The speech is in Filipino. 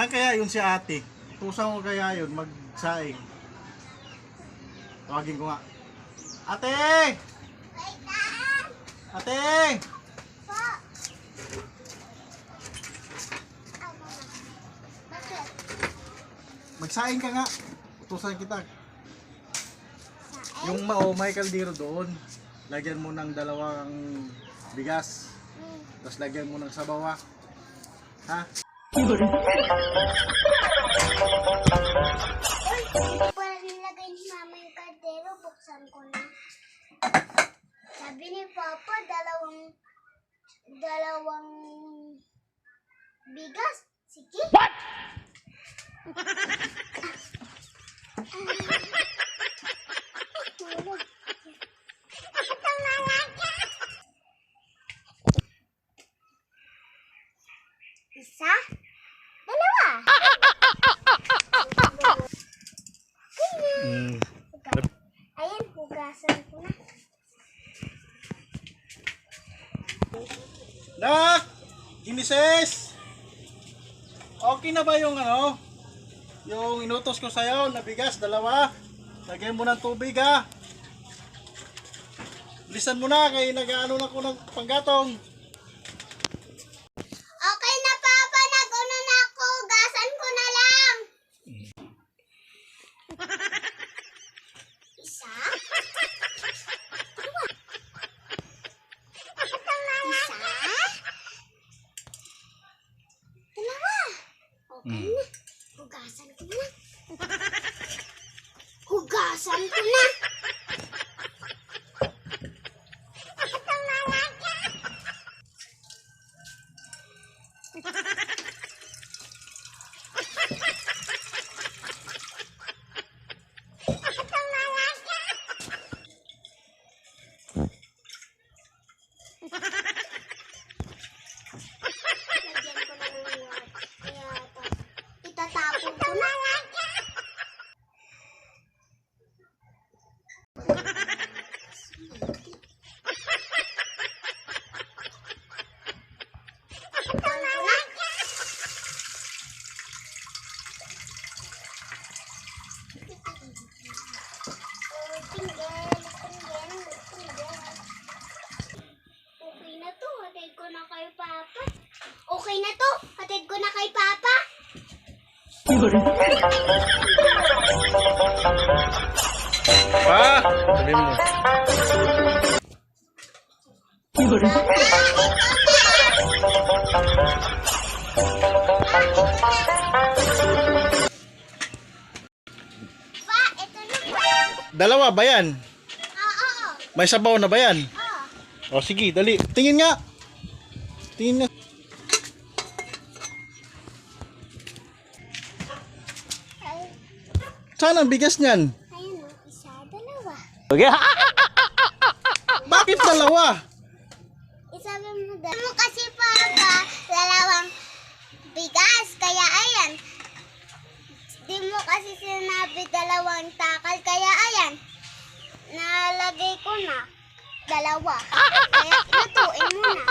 Saan kaya yun si ate? Tusan ko kaya yun magsaing. Tawagin ko nga. Ate! Ate! Magsaing ka nga. Tusan kita. Yung may kaldero doon. Lagyan mo ng dalawang bigas. Tapos lagyan mo ng sabaw. Ha? Para nilagay ni mama yung kaldero, buksan ko na. Sabi ni Papa, dalawang bigas. Sige. What? Isa, dalawa. Ayan, hugasan ko na. Nak! Ginises! Okay na ba yung yung inutos ko sa'yo na bigas, dalawa? Lagyan mo ng tubig ha. Bilisan mo na, kaya nag-ano na ko ng panggatong. Okay na, Papa. Nag-una na ako. Hugasan ko na lang. Isa. Isa. Dalawa. Okay na. Hugasan ko na. Hugasan ko na. Lagyan ko na ng water. Kaya itatapon ko na. Okay na to, hatid ko na kay Papa. Okay na to, hatid ko na kay Papa. Pa! Sabi mo. Pa, ito na pa. Dalawa ba yan? Oo. May sabaw na ba yan? Oo. O sige, dali. Tingin nga. Tingin nga. Saan ang bigas niyan? Ayun o, isa, dalawa. Bakit dalawa? Isabi mo dalawa. Mo kasi Papa, dalawang bigas. Kaya ayan. Di mo kasi sinabi dalawang takal. Kaya ayan. Nalagay ko na. Dalawa. Kaya lutuin mo na.